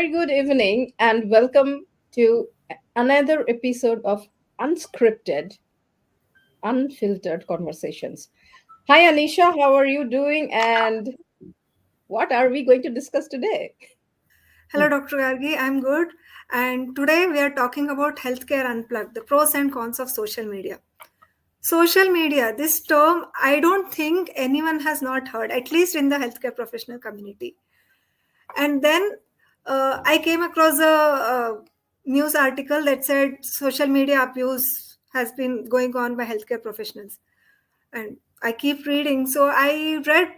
very good evening and welcome to another episode of Unscripted, Unfiltered Conversations. Hi, Anisha, how are you doing and what are we going to discuss today? Hello, Dr. Gargi. I'm good. And today we are talking about healthcare unplugged, the pros and cons of social media. Social media, this term, I don't think anyone has not heard, at least in the healthcare professional community. And then I came across a news article that said social media abuse has been going on by healthcare professionals. And I keep reading. So I read,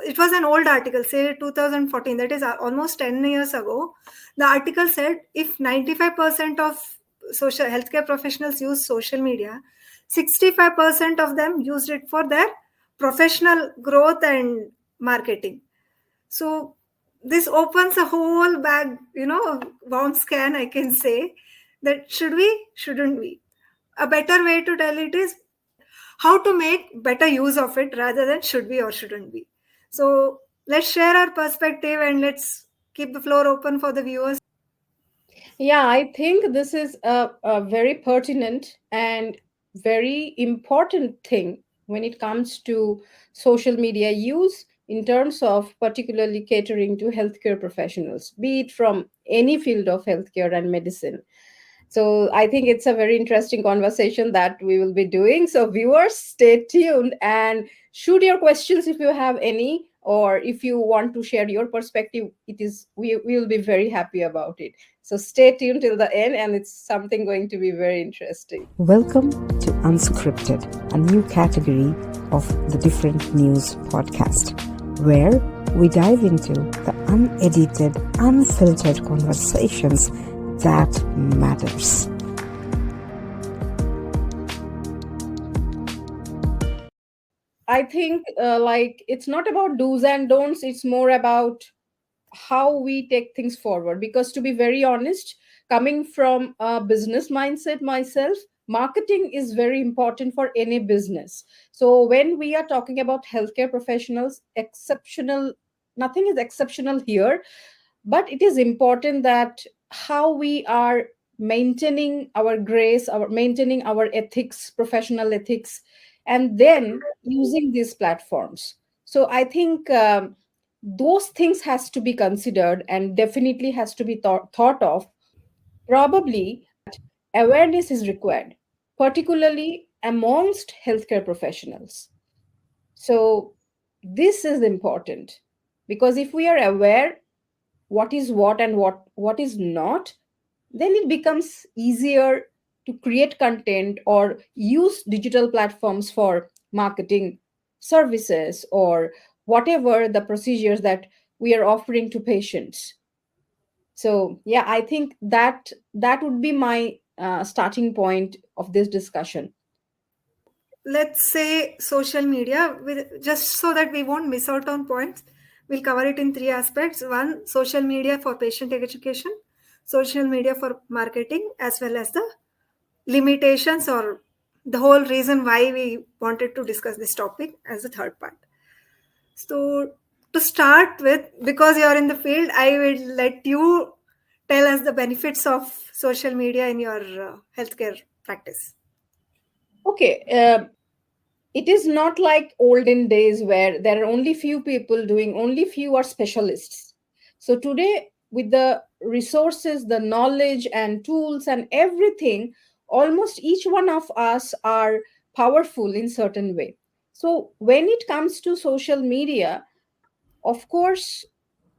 it was an old article, say 2014, that is almost 10 years ago. The article said if 95% of social healthcare professionals use social media, 65% of them used it for their professional growth and marketing. So this opens a whole bag, worm scan, I can say, that should we, shouldn't we? A better way to tell it is how to make better use of it rather than should we or shouldn't we. So let's share our perspective and let's keep the floor open for the viewers. Yeah, I think this is a very pertinent and very important thing when it comes to social media use in terms of particularly catering to healthcare professionals, be it from any field of healthcare and medicine. So I think it's a very interesting conversation that we will be doing. So viewers, stay tuned and shoot your questions if you have any, or if you want to share your perspective. We will be very happy about it. So stay tuned till the end, and it's something going to be very interesting. Welcome to Unscripted, a new category of the Different News podcast, where we dive into the unedited, unfiltered conversations that matters. I think like it's not about do's and don'ts, it's more about how we take things forward. Because to be very honest, coming from a business mindset myself, marketing is very important for any business. So when we are talking about healthcare professionals, exceptional, nothing is exceptional here, but it is important that how we are maintaining our grace, our maintaining our ethics, professional ethics, and then using these platforms. So I think those things has to be considered and definitely has to be thought of. Probably awareness is required, particularly amongst healthcare professionals. So this is important, because if we are aware what is what and what is not, then it becomes easier to create content or use digital platforms for marketing services or whatever the procedures that we are offering to patients. So yeah, I think that would be my starting point of this discussion. Let's say social media, with, just so that we won't miss out on points, we'll cover it in three aspects. One, social media for patient education, social media for marketing, as well as the limitations or the whole reason why we wanted to discuss this topic as the third part. So, to start with, because you're in the field, I will let you tell us the benefits of social media in your healthcare practice. Okay, it is not like olden days where there are only few people doing, only few are specialists. So today, with the resources, the knowledge and tools and everything, almost each one of us are powerful in certain way. So when it comes to social media, of course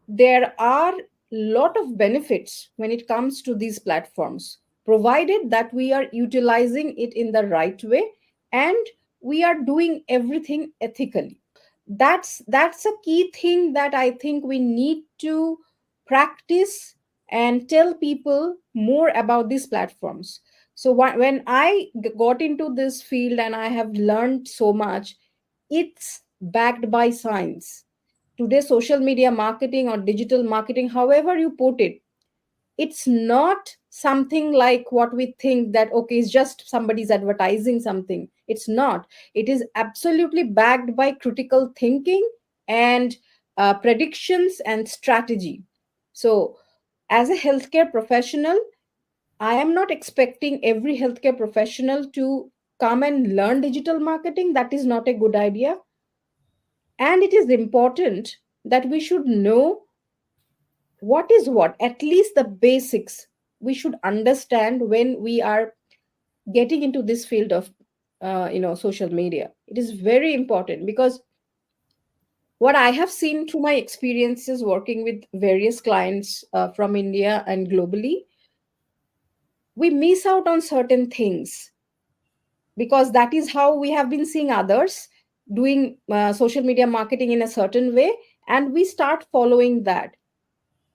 there are lot of benefits when it comes to these platforms, provided that we are utilizing it in the right way and we are doing everything ethically. That's a key thing that I think we need to practice and tell people more about these platforms. So when I got into this field and I have learned so much, it's backed by science. Today social media marketing or digital marketing, however you put it, it's not something like what we think that okay, it's just somebody's advertising something. It's not. It is absolutely backed by critical thinking and predictions and strategy. So as a healthcare professional, I am not expecting every healthcare professional to come and learn digital marketing. That is not a good idea. And it is important that we should know what is what, at least the basics. We should understand when we are getting into this field of social media. It is very important because what I have seen through my experiences working with various clients from India and globally, we miss out on certain things because that is how we have been seeing others doing social media marketing in a certain way, and we start following that.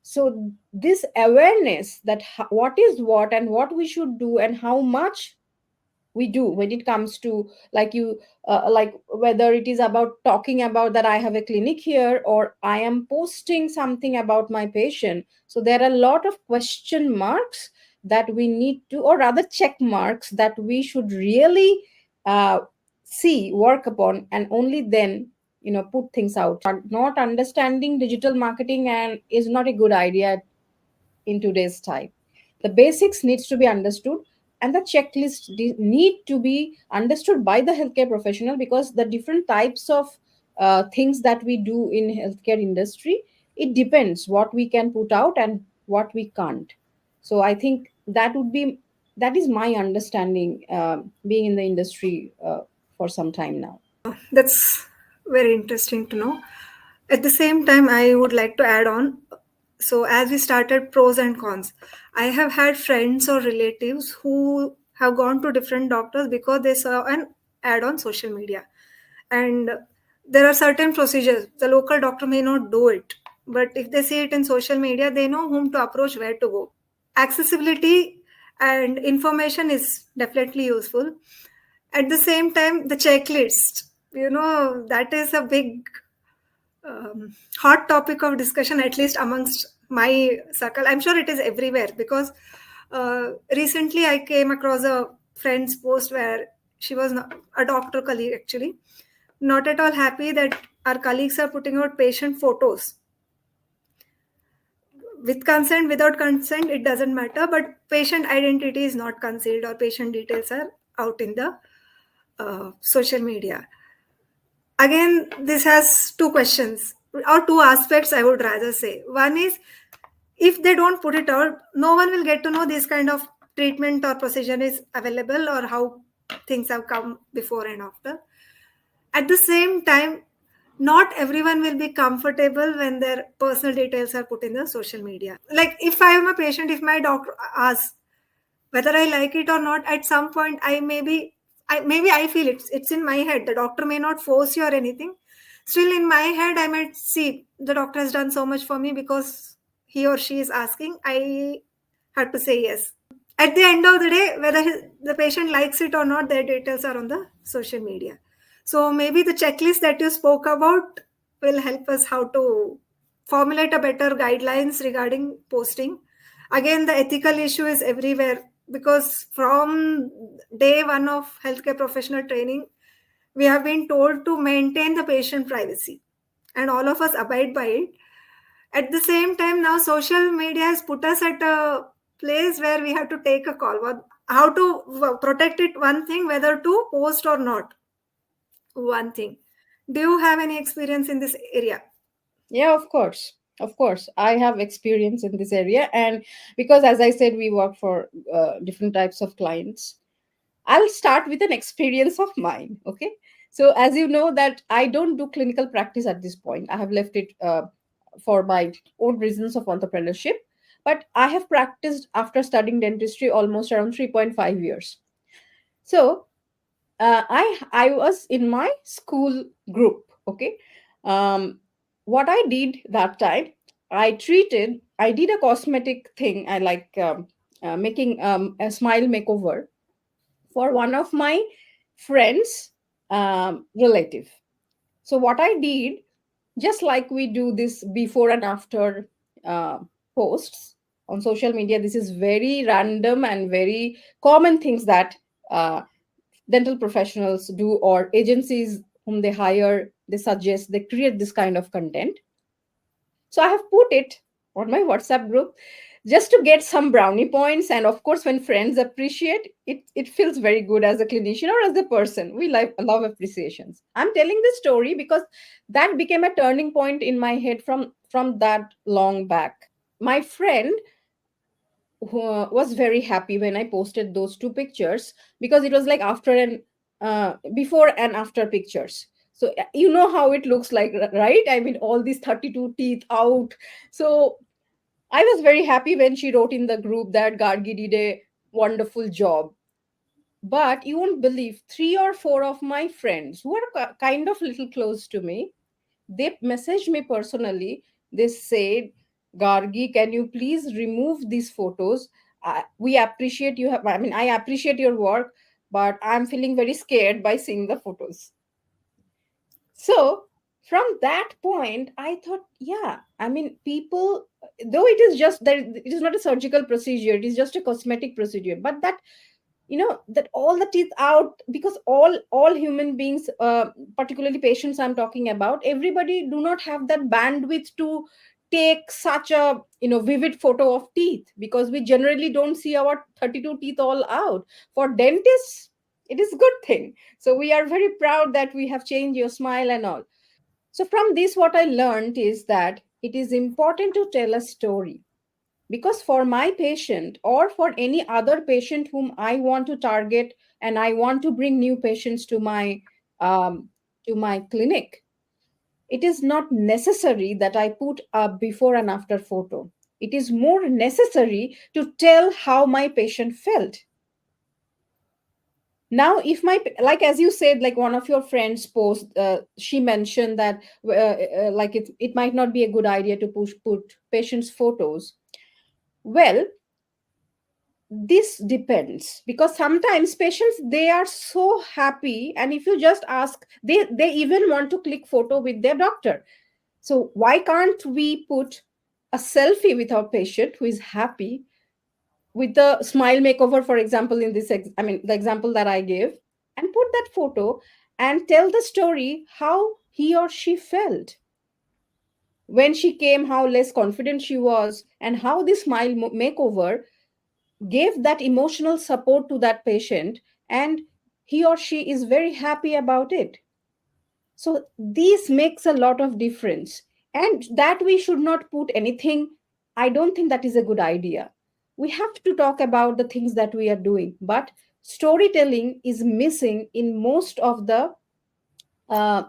So this awareness that what is what and what we should do and how much we do when it comes to, like you like whether it is about talking about that I have a clinic here or I am posting something about my patient. So there are a lot of question marks that we need to, or rather check marks that we should really uh, see, work upon, and only then put things out. Not understanding digital marketing and is not a good idea in today's time. The basics needs to be understood, and the checklist need to be understood by the healthcare professional, because the different types of things that we do in healthcare industry, it depends what we can put out and what we can't. So I think that is my understanding, being in the industry for some time now. That's very interesting to know. At the same time, I would like to add on. So, as we started pros and cons, I have had friends or relatives who have gone to different doctors because they saw an ad on social media. And there are certain procedures. The local doctor may not do it, but if they see it in social media, they know whom to approach, where to go. Accessibility and information is definitely useful. At the same time, the checklist, that is a big hot topic of discussion, at least amongst my circle. I'm sure it is everywhere because recently I came across a friend's post where she was a doctor colleague, actually not at all happy that our colleagues are putting out patient photos with consent, without consent, it doesn't matter, but patient identity is not concealed or patient details are out in the social media. Again, this has two questions or two aspects, I would rather say. One is, if they don't put it out, no one will get to know this kind of treatment or procedure is available or how things have come before and after. At the same time, not everyone will be comfortable when their personal details are put in the social media. Like if I am a patient, if my doctor asks whether I like it or not, at some point I feel it's in my head. The doctor may not force you or anything. Still in my head, I might see the doctor has done so much for me because he or she is asking. I have to say yes. At the end of the day, whether the patient likes it or not, their details are on the social media. So maybe the checklist that you spoke about will help us how to formulate a better guidelines regarding posting. Again, the ethical issue is everywhere because from day one of healthcare professional training, we have been told to maintain the patient privacy, and all of us abide by it. At the same time, now social media has put us at a place where we have to take a call. How to protect it, one thing, whether to post or not, one thing. Do you have any experience in this area? Yeah, of course. Of course, I have experience in this area. And because, as I said, we work for different types of clients, I'll start with an experience of mine. Okay. So, as you know, that I don't do clinical practice at this point. I have left it for my own reasons of entrepreneurship. But I have practiced after studying dentistry almost around 3.5 years. So, I was in my school group. Okay. Um, what I did that time, I did a cosmetic thing. I like making a smile makeover for one of my friends' relative. So what I did, just like we do this before and after uh, posts on social media, this is very random and very common things that uh, dental professionals do, or agencies whom they hire, they suggest, they create this kind of content. So I have put it on my WhatsApp group just to get some brownie points. And of course, when friends appreciate it, it feels very good as a clinician or as a person. We love appreciations. I'm telling this story because that became a turning point in my head from that long back. My friend who was very happy when I posted those two pictures, because it was like after and before and after pictures. So you know how it looks like, right? I mean, all these 32 teeth out. So I was very happy when she wrote in the group that Gargi did a wonderful job. But you won't believe, three or four of my friends who are kind of little close to me, they messaged me personally. They said, Gargi, can you please remove these photos? We appreciate you have, I mean, I appreciate your work, but I'm feeling very scared by seeing the photos. So from that point, I thought, yeah, I mean, people, though it is just that it is not a surgical procedure, it is just a cosmetic procedure, but that, that all the teeth out, because all human beings, particularly patients I'm talking about, everybody do not have that bandwidth to take such a vivid photo of teeth, because we generally don't see our 32 teeth all out. For dentists, it is good thing. So we are very proud that we have changed your smile and all. So from this, what I learned is that it is important to tell a story, because for my patient or for any other patient whom I want to target, and I want to bring new patients um, to my clinic, it is not necessary that I put a before and after photo. It is more necessary to tell how my patient felt. Now if my, like as you said, like one of your friends post, she mentioned that like it might not be a good idea to put patients photos. Well, this depends, because sometimes patients, they are so happy, and if you just ask, they even want to click photo with their doctor. So why can't we put a selfie with our patient who is happy, with the smile makeover, for example, in this I mean, the example that I gave, and put that photo and tell the story how he or she felt when she came, how less confident she was, and how this smile makeover gave that emotional support to that patient, and he or she is very happy about it. So this makes a lot of difference. And that we should not put anything, I don't think that is a good idea. We have to talk about the things that we are doing, but storytelling is missing in most of the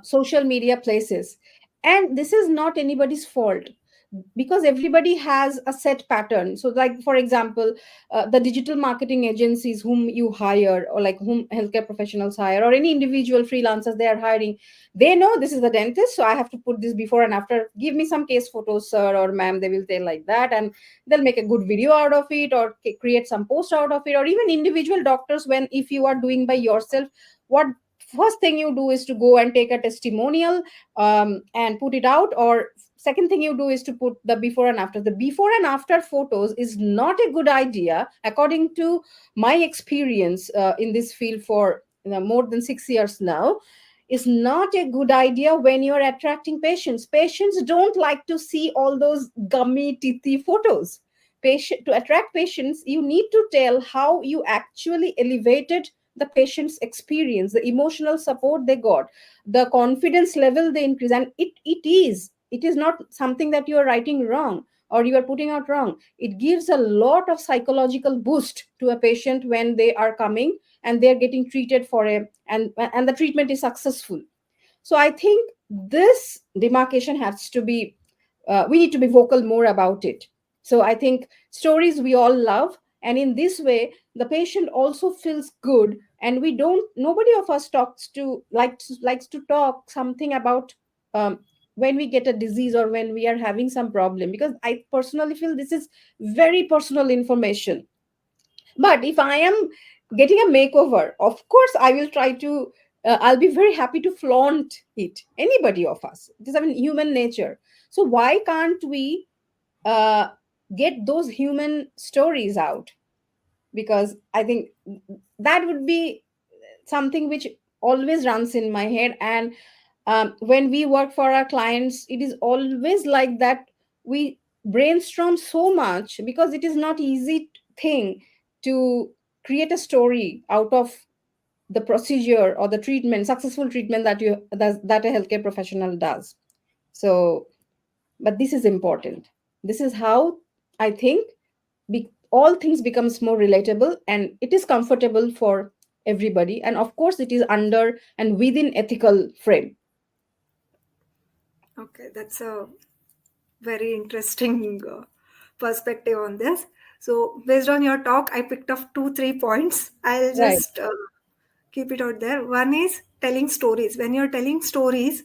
social media places. And this is not anybody's fault, because everybody has a set pattern. So like for example, the digital marketing agencies whom you hire, or like whom healthcare professionals hire, or any individual freelancers they are hiring, they know this is the dentist, so I have to put this before and after, give me some case photos, sir or ma'am, they will tell like that, and they'll make a good video out of it, or create some post out of it. Or even individual doctors, when if you are doing by yourself, what first thing you do is to go and take a testimonial, and put it out, or second thing you do is to put the before and after. The before and after photos is not a good idea, according to my experience in this field for more than 6 years now. Is not a good idea when you're attracting patients. Patients don't like to see all those gummy teethy photos. To attract patients, you need to tell how you actually elevated the patient's experience, the emotional support they got, the confidence level they increase. And it is not something that you are writing wrong or you are putting out wrong. It gives a lot of psychological boost to a patient when they are coming and they're getting treated for a and the treatment is successful. So I think this demarcation has to be, we need to be vocal more about it. So I think stories we all love, and in this way the patient also feels good, and we don't, nobody of us talks to likes to talk something about um, when we get a disease or when we are having some problem, because I personally feel this is very personal information. But if I am getting a makeover, of course I will try to, I'll be very happy to flaunt it, anybody of us, it is, I mean, human nature. So why can't we uh, get those human stories out? Because I think that would be something which always runs in my head. And when we work for our clients, it is always like that. We brainstorm so much, because it is not easy thing to create a story out of the procedure or the treatment, successful treatment that a healthcare professional does. So, but this is important. This is how I think all things becomes more relatable, and it is comfortable for everybody, and of course it is under and within ethical frame. Okay, that's a very interesting perspective on this. So, based on your talk, I picked up 2 3 points. I'll Right. just keep it out there. One is telling stories. When you're telling stories,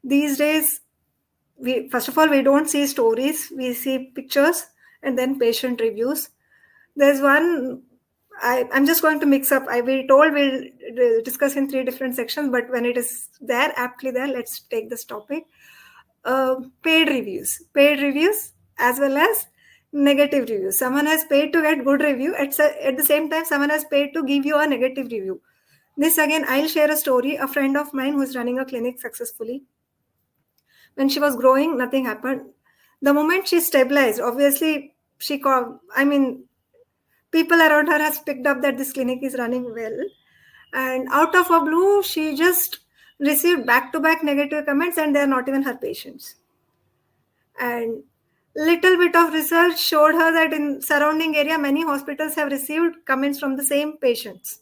these days, we first of all we don't see stories. We see pictures and then patient reviews. There's one. I'm just going to mix up. We told we'll discuss in 3 different sections, but when it is there, aptly there, let's take this topic. Paid reviews as well as negative reviews. Someone has paid to get good review. At the same time, someone has paid to give you a negative review. This again, I'll share a story. A friend of mine who's running a clinic successfully. When she was growing, nothing happened. The moment she stabilized, obviously she called. I mean, people around her has picked up that this clinic is running well, and out of a blue, she just received back-to-back negative comments, and they're not even her patients. And little bit of research showed her that in surrounding area, many hospitals have received comments from the same patients.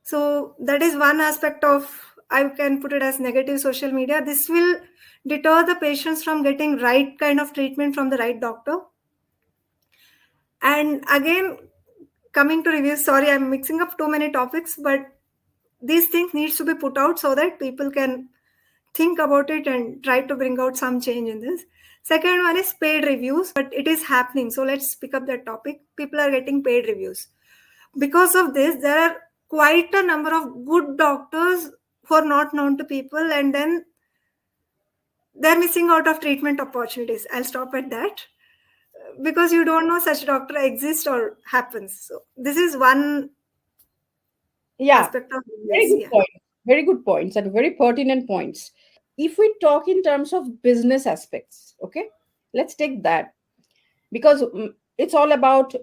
So that is one aspect of, I can put it as negative social media. This will deter the patients from getting right kind of treatment from the right doctor. And again, coming to reviews, sorry, I'm mixing up too many topics, but these things needs to be put out so that people can think about it and try to bring out some change in this. Second one is paid reviews, but it is happening. So let's pick up that topic. People are getting paid reviews. Because of this, there are quite a number of good doctors who are not known to people, and then they're missing out of treatment opportunities. I'll stop at that, because you don't know such doctor exists or happens. So this is one Yeah, aspect of very this. good Yeah. point. Very good points and very pertinent points. If we talk in terms of business aspects, okay, let's take that, because it's all about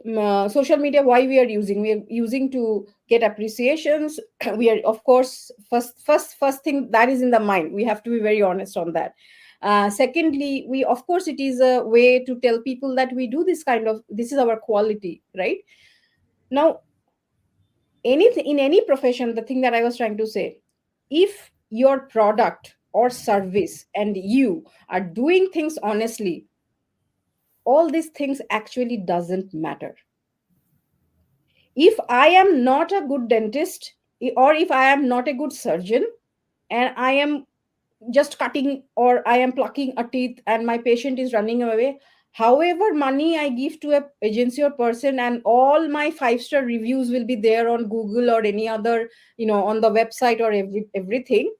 social media. Why we are using to get appreciations. We are, of course, first thing that is in the mind, we have to be very honest on that. Secondly, we, of course, it is a way to tell people that we do this is our quality, right? Now, anything in any profession, the thing that I was trying to say, if your product or service and you are doing things honestly, all these things actually doesn't matter. If I am not a good dentist, or if I am not a good surgeon, and I am just cutting or I am plucking a teeth and my patient is running away, however money I give to a agency or person, and all my 5-star reviews will be there on Google or any other, on the website or everything,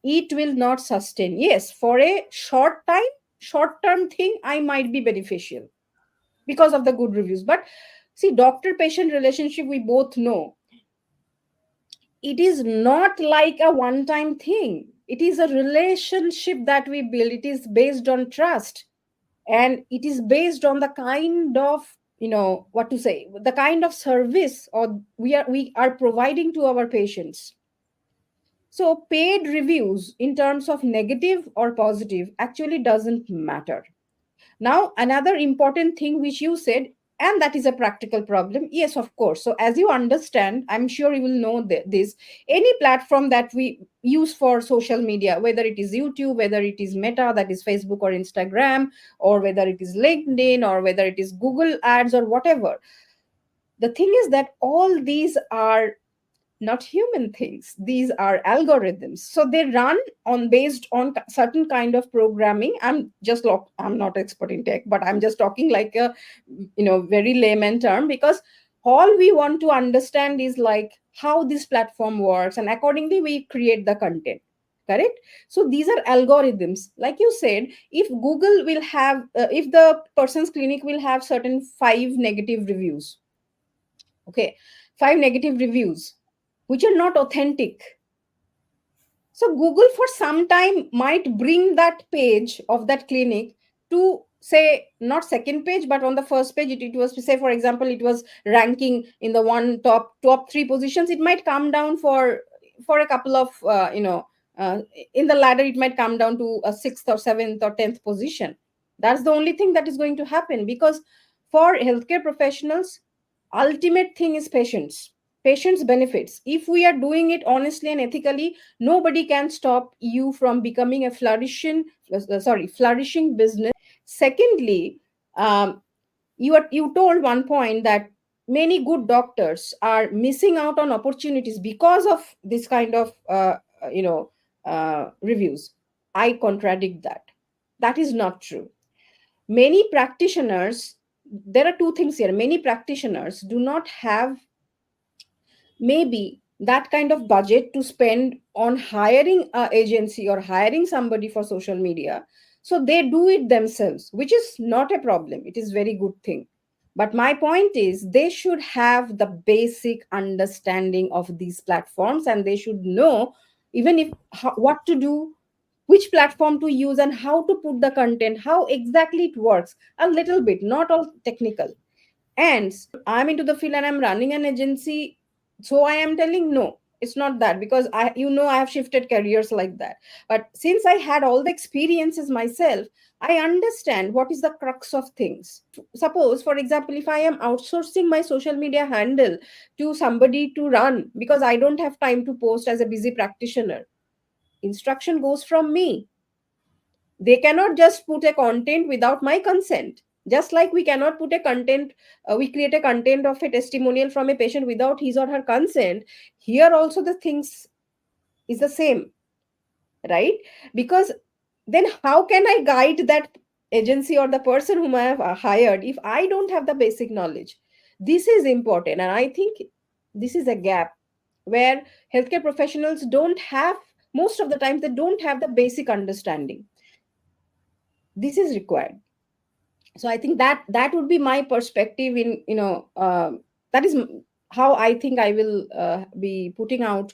it will not sustain. Yes, for a short term thing, I might be beneficial because of the good reviews. But see, doctor patient relationship, we both know, it is not like a one time thing. It is a relationship that we build. It is based on trust, and it is based on the kind of, what to say, the kind of service or we are providing to our patients. So paid reviews in terms of negative or positive actually doesn't matter. Now, another important thing which you said, and that is a practical problem. Yes, of course. So, as you understand, I'm sure you will know this. Any platform that we use for social media, whether it is YouTube, whether it is Meta, that is Facebook or Instagram, or whether it is LinkedIn, or whether it is Google Ads or whatever, the thing is that all these are not human things. These are algorithms, so they run on based on certain kind of programming. I'm not expert in tech, but I'm just talking like a very layman term, because all we want to understand is like how this platform works, and accordingly we create the content. Correct. So these are algorithms. Like you said, if Google will have if the person's clinic will have certain 5 negative reviews, okay, 5 negative reviews which are not authentic. So Google for some time might bring that page of that clinic to say not second page, but on the first page it was to say, for example, it was ranking in the one top three positions, it might come down for a couple of uh, in the ladder it might come down to a sixth or seventh or 10th position. That's the only thing that is going to happen, because for healthcare professionals, ultimate thing is patients benefits. If we are doing it honestly and ethically, nobody can stop you from becoming a flourishing business. Secondly, you told one point that many good doctors are missing out on opportunities because of this kind of reviews. I contradict that. That is not true. Many practitioners, there are two things here. Many practitioners do not have maybe that kind of budget to spend on hiring a agency or hiring somebody for social media, so they do it themselves, which is not a problem, it is very good thing. But my point is they should have the basic understanding of these platforms, and they should know even if what to do, which platform to use, and how to put the content, how exactly it works, a little bit, not all technical. And I'm into the field and I'm running an agency, so I am telling no, it's not that, because I have shifted careers like that. But since I had all the experiences myself, I understand what is the crux of things. Suppose, for example, if I am outsourcing my social media handle to somebody to run because I don't have time to post as a busy practitioner, instruction goes from me. They cannot just put a content without my consent, just like we cannot put a content, we create a content of a testimonial from a patient without his or her consent. Here also the things is the same, right? Because then how can I guide that agency or the person whom I have hired if I don't have the basic knowledge? This is important, and I think this is a gap where healthcare professionals don't have, most of the times they don't have the basic understanding. This is required. So I think that would be my perspective in, that is how I think I will be putting out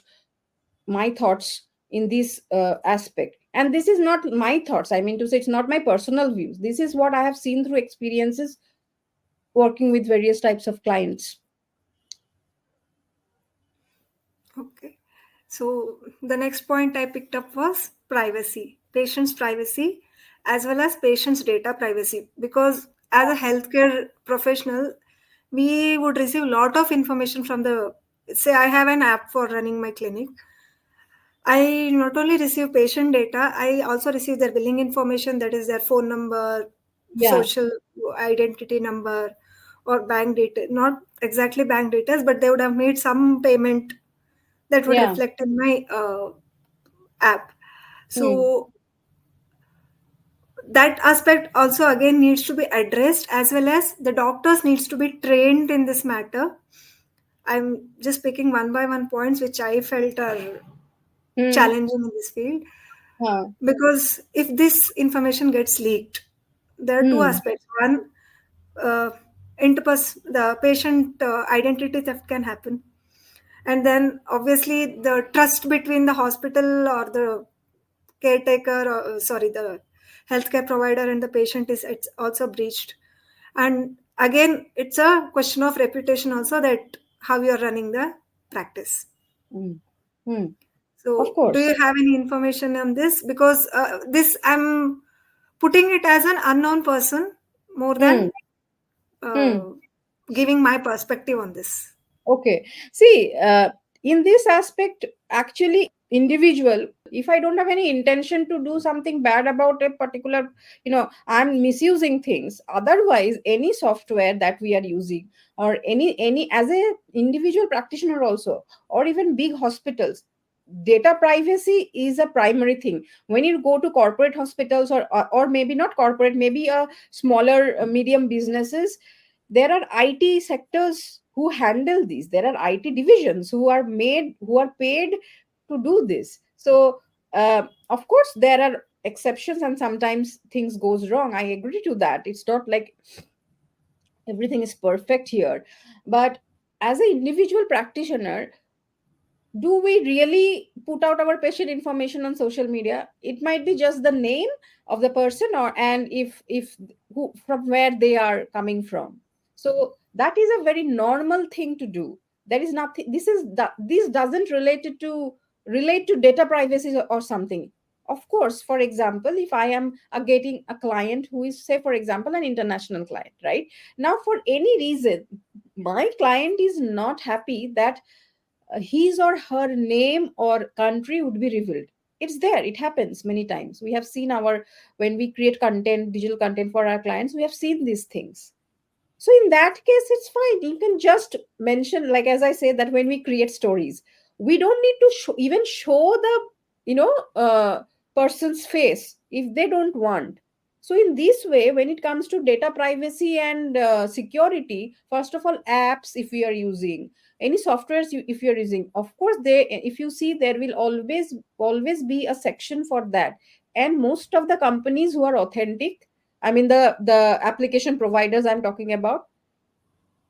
my thoughts in this aspect. And this is not my thoughts, I mean to say, it's not my personal views, this is what I have seen through experiences working with various types of clients. Okay. So the next point I picked up was privacy, patient's privacy, as well as patient's data privacy. Because as a healthcare professional, we would receive a lot of information from the, say, I have an app for running my clinic. I not only receive patient data, I also receive their billing information, that is their phone number, Yeah, social identity number, or bank data. Not exactly bank details, but they would have made some payment that would yeah. reflect in my app. Hmm. So that aspect also again needs to be addressed, as well as the doctors needs to be trained in this matter. I'm just picking one by one points which I felt are Hmm. challenging in this field. Huh. Because if this information gets leaked, there are two Hmm. aspects. One, uh, the patient identity theft can happen, and then obviously the trust between the hospital or the caretaker, or sorry, the healthcare provider and the patient is, it's also breached. And again, it's a question of reputation also, that how you're running the practice. Hmm. Hmm. Of So, do course. you have any information on this? Because this, I'm putting it as an unknown person more Hmm. than Hmm. uh, giving my perspective on this. Okay. See, in this aspect, actually, individual, if I don't have any intention to do something bad about a particular, I'm misusing things. Otherwise, any software that we are using, or any as a individual practitioner also, or even big hospitals, data privacy is a primary thing. When you go to corporate hospitals, or maybe not corporate, maybe a smaller medium businesses, there are IT sectors who handle these. There are IT divisions who are paid to do this. So of course there are exceptions, and sometimes things goes wrong. I agree to that. It's not like everything is perfect here. But as an individual practitioner, do we really put out our patient information on social media? It might be just the name of the person, or and if who from where they are coming from. So that is a very normal thing to do. There is nothing, this doesn't relate to data privacy or something. Of course, for example, if I am getting a client who is, say for example, an international client, right? Now for any reason my client is not happy that his or her name or country would be revealed. It's there, it happens many times. We have seen our, when we create content, digital content for our clients, we have seen these things. So in that case, it's fine. You can just mention, like as I said, that when we create stories, we don't need to even show the, person's face if they don't want. So in this way, when it comes to data privacy and security, first of all, apps, if we are using any softwares, if you're using, of course, they, if you see, there will always be a section for that. And most of the companies who are authentic, I mean, the application providers I'm talking about,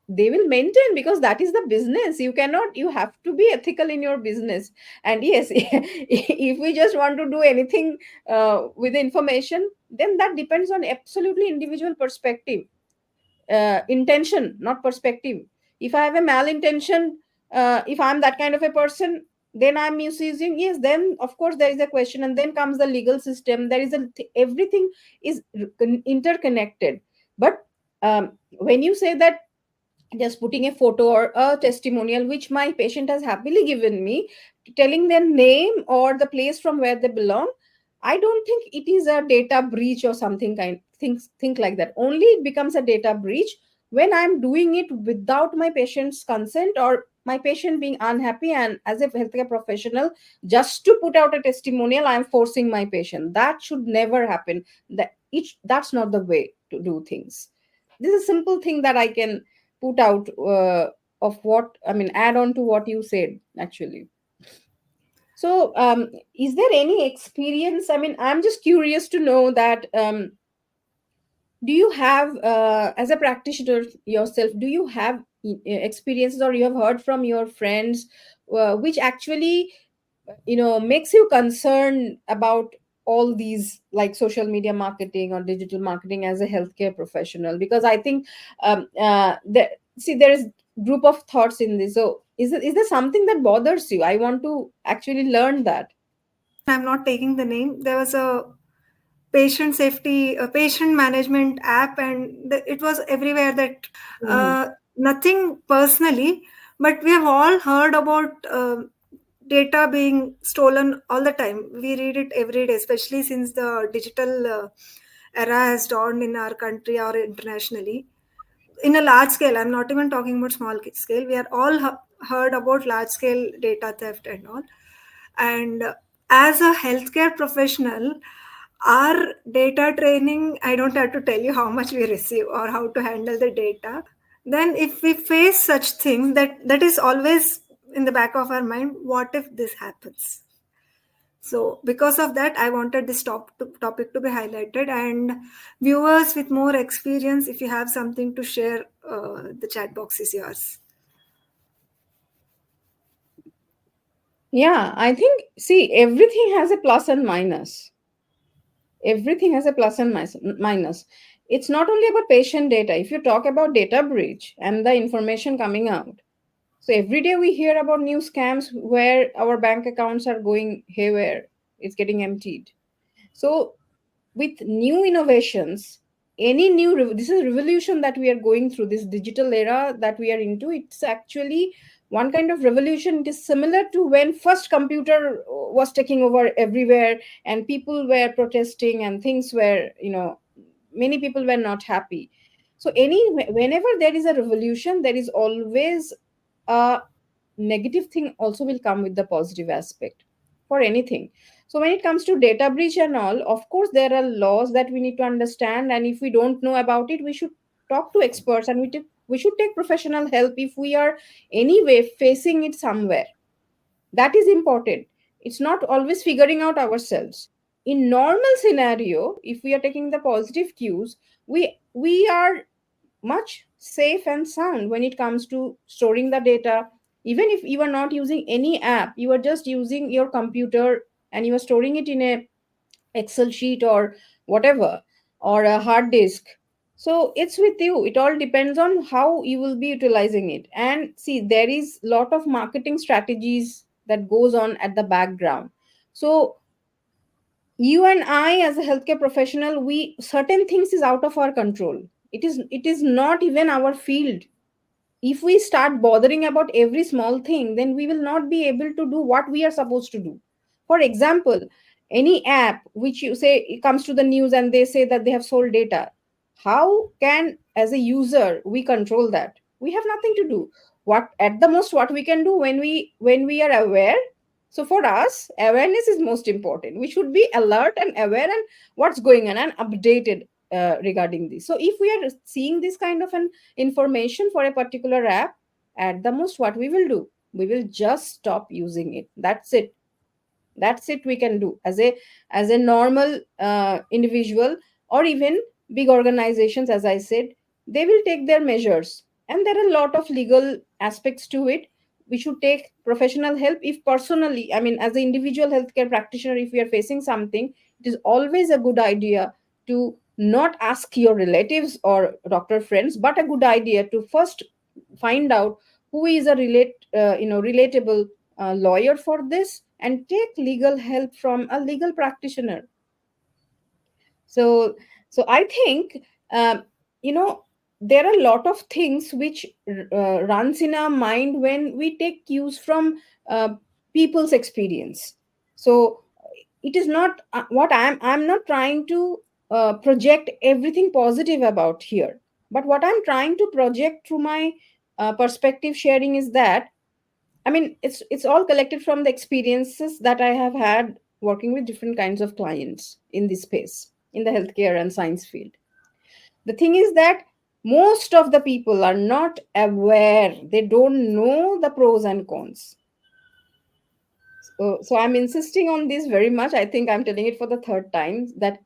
they will maintain, because that is the business. You cannot, you have to be ethical in your business. And yes, if we just want to do anything with information, then that depends on absolutely individual perspective, intention, not perspective. If I have a malintention, if I'm that kind of a person, then I'm misusing, yes, then of course there is a question, and then comes the legal system. There is everything is interconnected. But when you say that just putting a photo or a testimonial which my patient has happily given me, telling their name or the place from where they belong, I don't think it is a data breach or something kind things think like that. Only it becomes a data breach when I'm doing it without my patient's consent, or my patient being unhappy, and as a healthcare professional, just to put out a testimonial, I'm forcing my patient. That should never happen. That's not the way to do things. This is a simple thing that I can put out, of what I mean, add on to what you said actually. So is there any experience, I mean, I'm just curious to know that, do you have, as a practitioner yourself, do you have experiences, or you have heard from your friends, which actually, makes you concerned about all these, like social media marketing or digital marketing as a healthcare professional? Because I think, see, there is group of thoughts in this. So is there something that bothers you? I want to actually learn that. I'm not taking the name. There was a patient safety, a patient management app, and it was everywhere. That Mhm. nothing personally, but we have all heard about data being stolen all the time. We read it every day, especially since the digital era has dawned in our country or internationally. In a large scale, I'm not even talking about small scale. We are all heard about large scale data theft and all. And as a healthcare professional, our data training, I don't have to tell you how much we receive or how to handle the data. Then if we face such things, that is always in the back of our mind, what if this happens? So because of that, I wanted this topic to be highlighted, and viewers with more experience, if you have something to share, the chat box is yours. Yeah, I think, see, everything has a plus and minus. Everything has a plus and minus. It's not only about patient data. If you talk about data breach and the information coming out, so every day we hear about new scams where our bank accounts are going haywire, it's getting emptied. So with new innovations, any new this is revolution that we are going through, this digital era that we are into. It's actually one kind of revolution. It is similar to when first computer was taking over everywhere, and people were protesting, and things were, many people were not happy. So whenever there is a revolution, there is always a negative thing also will come with the positive aspect for anything. So when it comes to data breach and all, of course there are laws that we need to understand, and if we don't know about it, we should talk to experts, and we should take professional help if we are anyway facing it somewhere. That is important. It's not always figuring out ourselves. In normal scenario, if we are taking the positive cues, we are much safe and sound when it comes to storing the data, Even if you are not using any app, you are just using your computer and you are storing it in a Excel sheet or whatever, or a hard disk. So it's with you. It all depends on how you will be utilizing it. And see, there is lot of marketing strategies that goes on at the background. So you and I as a healthcare professional, we certain things is out of our control. It is not even our field. If we start bothering about every small thing, then we will not be able to do what we are supposed to do. For example, any app which you say it comes to the news and they say that they have sold data, how can as a user we control that? We have nothing to do. What at the most what we can do when we are aware. So for us, awareness is most important. We should be alert and aware and what's going on and updated regarding this. So if we are seeing this kind of an information for a particular app, at the most what we will do, we will just stop using it. That's it we can do as a normal individual, or even big organizations. As I said, they will take their measures, and there are a lot of legal aspects to it. We should take professional help if personally, I mean, as an individual healthcare practitioner, if we are facing something, it is always a good idea to not ask your relatives or doctor friends, but a good idea to first find out who is a relatable lawyer for this, and take legal help from a legal practitioner. So so I think, um, you know there are a lot of things which runs in our mind when we take cues from uh, people's experience. So it is not what I'm not trying to project everything positive about here, but what I'm trying to project through my perspective sharing is that, I mean, it's all collected from the experiences that I have had working with different kinds of clients in this space, in the healthcare and science field. The thing is that most of the people are not aware. They don't know the pros and cons. So I'm insisting on this very much. I think I'm telling it for the third time that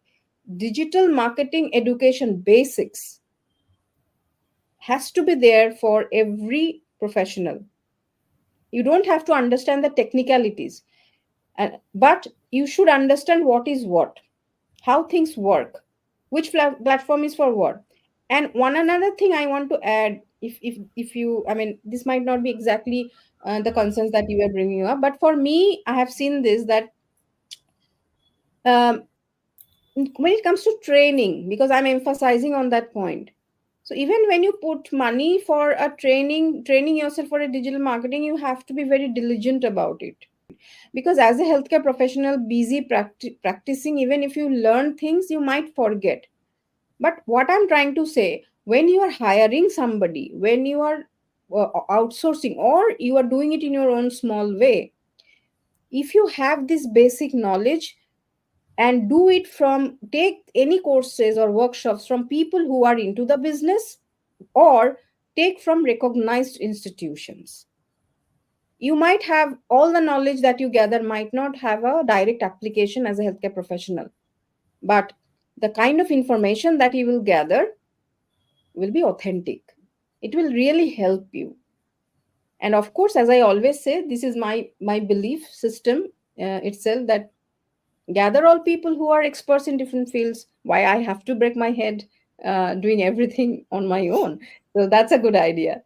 digital marketing education basics has to be there for every professional. You don't have to understand the technicalities, but you should understand what is what, how things work, which platform is for what. And one another thing I want to add, if you, I mean, this might not be exactly the concerns that you were bringing up, but for me, I have seen this that, um, when it comes to training, because I'm emphasizing on that point. So even when you put money for a training yourself for a digital marketing, you have to be very diligent about it, because as a healthcare professional busy practicing, even if you learn things, you might forget. But what I'm trying to say, when you are hiring somebody, when you are outsourcing, or you are doing it in your own small way, if you have this basic knowledge and do it from, take any courses or workshops from people who are into the business, or take from recognized institutions, you might have all the knowledge that you gather might not have a direct application as a healthcare professional, but the kind of information that you will gather will be authentic. It will really help you. And of course, as I always say, this is my belief system itself, that gather all people who are experts in different fields. Why I have to break my head doing everything on my own? So that's a good idea.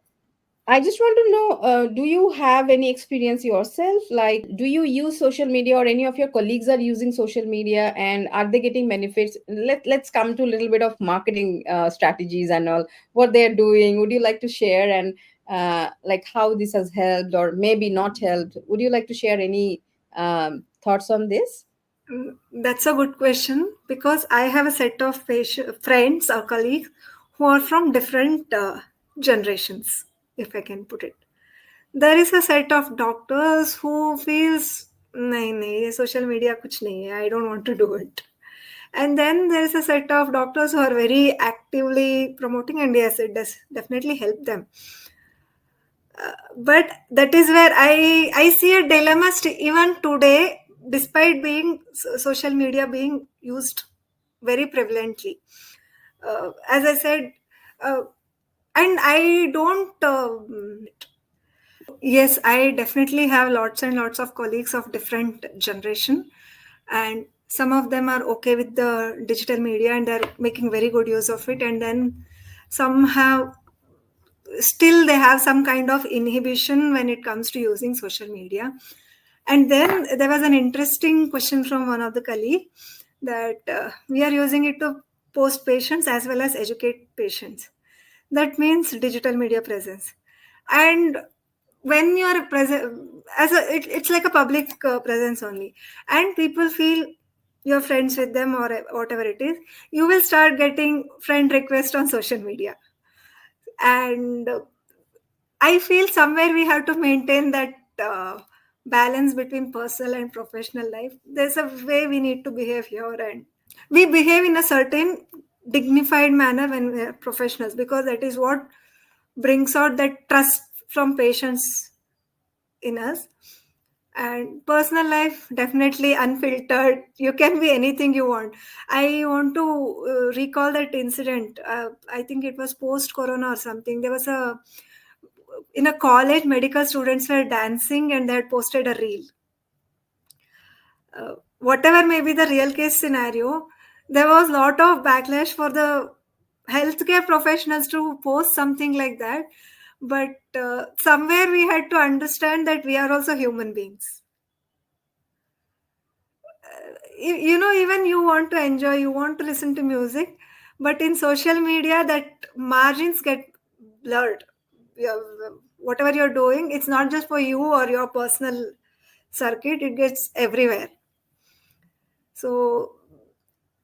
I just want to know, do you have any experience yourself? Like, do you use social media, or any of your colleagues are using social media, and are they getting benefits? Let's come to a little bit of marketing strategies and all, what they're doing. Would you like to share, and like how this has helped or maybe not helped? Would you like to share any thoughts on this? That's a good question because I have a set of friends or colleagues who are from different generations, if I can put it. There is a set of doctors who feels nahi nahi ये social media कुछ नहीं है, I don't want to do it. And then there is a set of doctors who are very actively promoting, and yes, it does definitely help them. But that is where I see a dilemma even today, despite being social media being used very prevalently. As I said, and I don't Yes, I definitely have lots and lots of colleagues of different generation, and some of them are okay with the digital media and they're making very good use of it, and then some have still they have some kind of inhibition when it comes to using social media. And then there was an interesting question from one of the colleague that we are using it to post patients as well as educate patients. That means digital media presence. And when you are present it's like a public presence only, and people feel you're friends with them or whatever it is, you will start getting friend requests on social media. And I feel somewhere we have to maintain that balance between personal and professional life. There's a way we need to behave here, and we behave in a certain dignified manner when we are professionals, because that is what brings out that trust from patients in us. And personal life, definitely unfiltered, you can be anything you want. I want to recall that incident. I think it was post corona or something. There was a in a college, medical students were dancing and they had posted a reel. Whatever may be the real case scenario, there was a lot of backlash for the healthcare professionals to post something like that. But somewhere we had to understand that we are also human beings. You know, even you want to enjoy, you want to listen to music, but in social media that margins get blurred. Whatever you're doing, it's not just for you or your personal circuit, it gets everywhere. So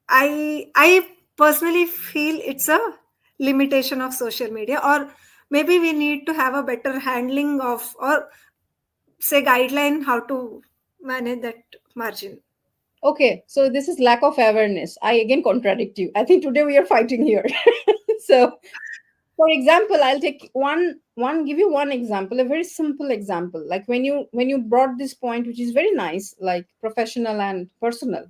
I personally feel it's a limitation of social media, or maybe we need to have a better handling of, or say guideline how to manage that margin. Okay, so this is lack of awareness. I again contradict you. I think today we are fighting here. So, for example, I'll take give you one example, a very simple example. Like when you brought this point, which is very nice, like professional and personal.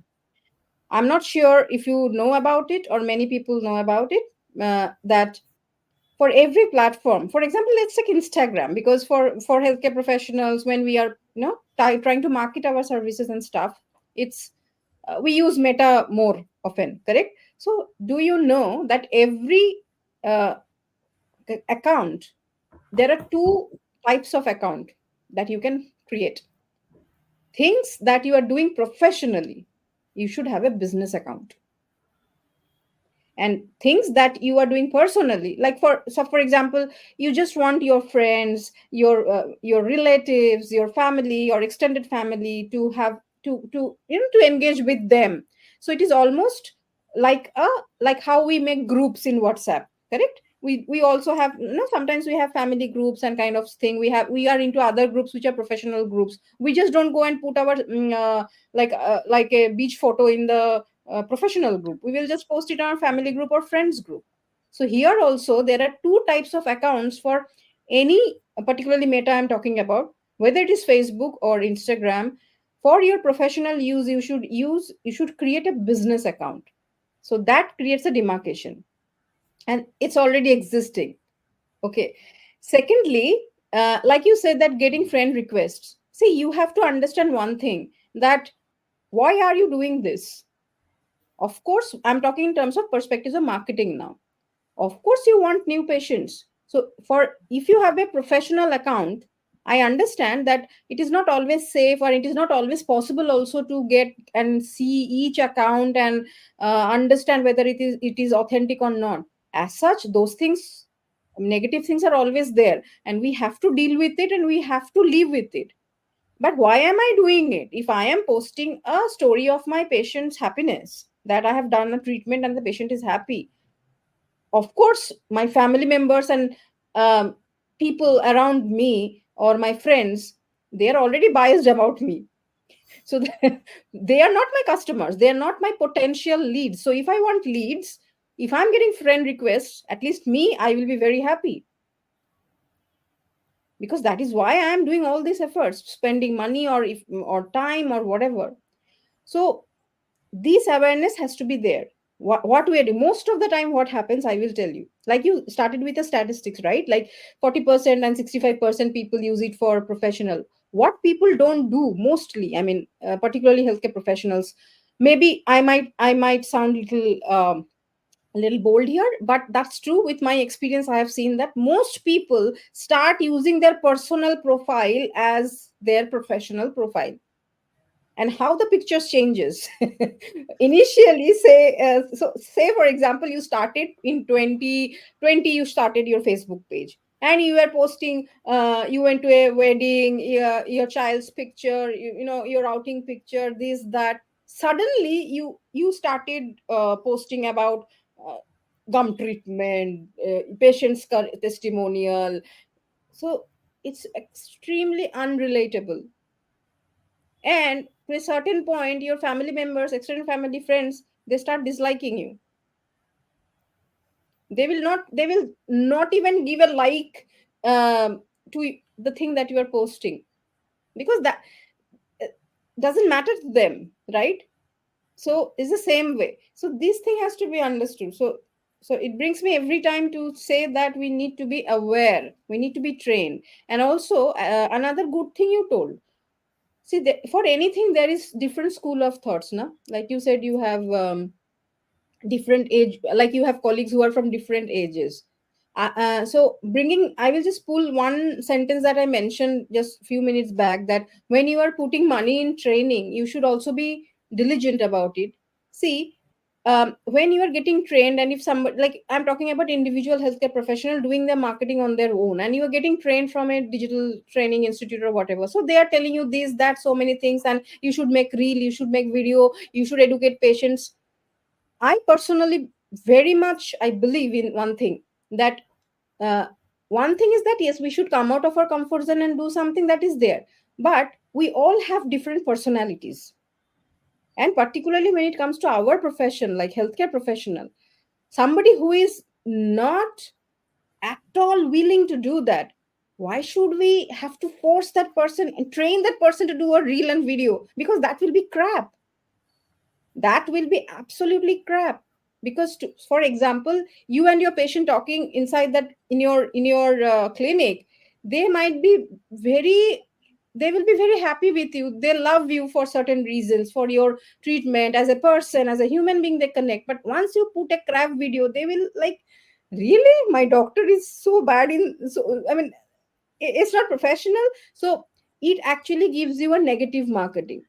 I'm not sure if you know about it or many people know about it. That for every platform, for example, let's take Instagram, because for healthcare professionals, when we are trying to market our services and stuff, it's we use Meta more often, correct? So do you know that every uh, account, there are two types of account that you can create. Things that you are doing professionally, you should have a business account. And things that you are doing personally, like for example, you just want your friends, your relatives, your family, your extended family to have to engage with them. So it is almost like like how we make groups in WhatsApp, correct? We also have, sometimes we have family groups and kind of thing. We are into other groups which are professional groups. We just don't go and put our like a beach photo in the professional group. We will just post it on our family group or friends group. So here also there are two types of accounts for any, particularly Meta I'm talking about, whether it is Facebook or Instagram. For your professional use, you should create a business account. So that creates a demarcation, and it's already existing. Okay. Secondly, like you said, that getting friend requests. See, you have to understand one thing, that why are you doing this? Of course, I'm talking in terms of perspectives of marketing now. Of course, you want new patients. So, for if you have a professional account, I understand that it is not always safe, or it is not always possible also to get and see each account and understand whether it is authentic or not. As such, those things, negative things are always there, and we have to deal with it and we have to live with it. But why am I doing it? If I am posting a story of my patient's happiness, that I have done a treatment and the patient is happy, of course, my family members and um, people around me or my friends, they are already biased about me. So they are not my customers. They are not my potential leads. So if I want leads, if I'm getting friend requests, at least me, I will be very happy, because that is why I am doing all these efforts, spending money or time or whatever. So this awareness has to be there. what we are doing most of the time, what happens, I will tell you. Like, you started with the statistics, right? Like 40% and 65% people use it for professional. What people don't do mostly, I mean, particularly healthcare professionals, maybe I might sound a little bold here, but that's true. With my experience, I have seen that most people start using their personal profile as their professional profile. And how the pictures changes. Initially, say for example, you started in 2020, you started your Facebook page, and you were posting, you went to a wedding, your child's picture, your outing picture, this, that. Suddenly you started posting about uh, gum treatment, patient's testimonial. So it's extremely unrelatable. And to a certain point, your family members, extended family, friends, they start disliking you. They will not even give a like, to the thing that you are posting, because that uh, doesn't matter to them, right? So it's the same way. So this thing has to be understood. So it brings me every time to say that we need to be aware, we need to be trained. And also, another good thing you told. See, for anything there is different school of thoughts, na? Like you said, you have different age, like you have colleagues who are from different ages. So bringing, I will just pull one sentence that I mentioned just a few minutes back, that when you are putting money in training, you should also be diligent about it. See, when you are getting trained, and if somebody, like I'm talking about individual healthcare professional doing their marketing on their own, and you are getting trained from a digital training institute or whatever, so they are telling you this, that, so many things, and you should make reel, you should make video, you should educate patients. I personally very much I believe in one thing, that uh, one thing is that yes, we should come out of our comfort zone and do something that is there, but we all have different personalities, and particularly when it comes to our profession, like healthcare professional, somebody who is not at all willing to do that, why should we have to force that person and train that person to do a reel and video? Because that will be crap. That will be absolutely crap. Because for example, you and your patient talking inside that, in your clinic, they might be very, they will be very happy with you, they love you for certain reasons, for your treatment as a person, as a human being, they connect. But once you put a crap video, they will like, really, my doctor is so bad in, so I mean, it's not professional. So it actually gives you a negative marketing.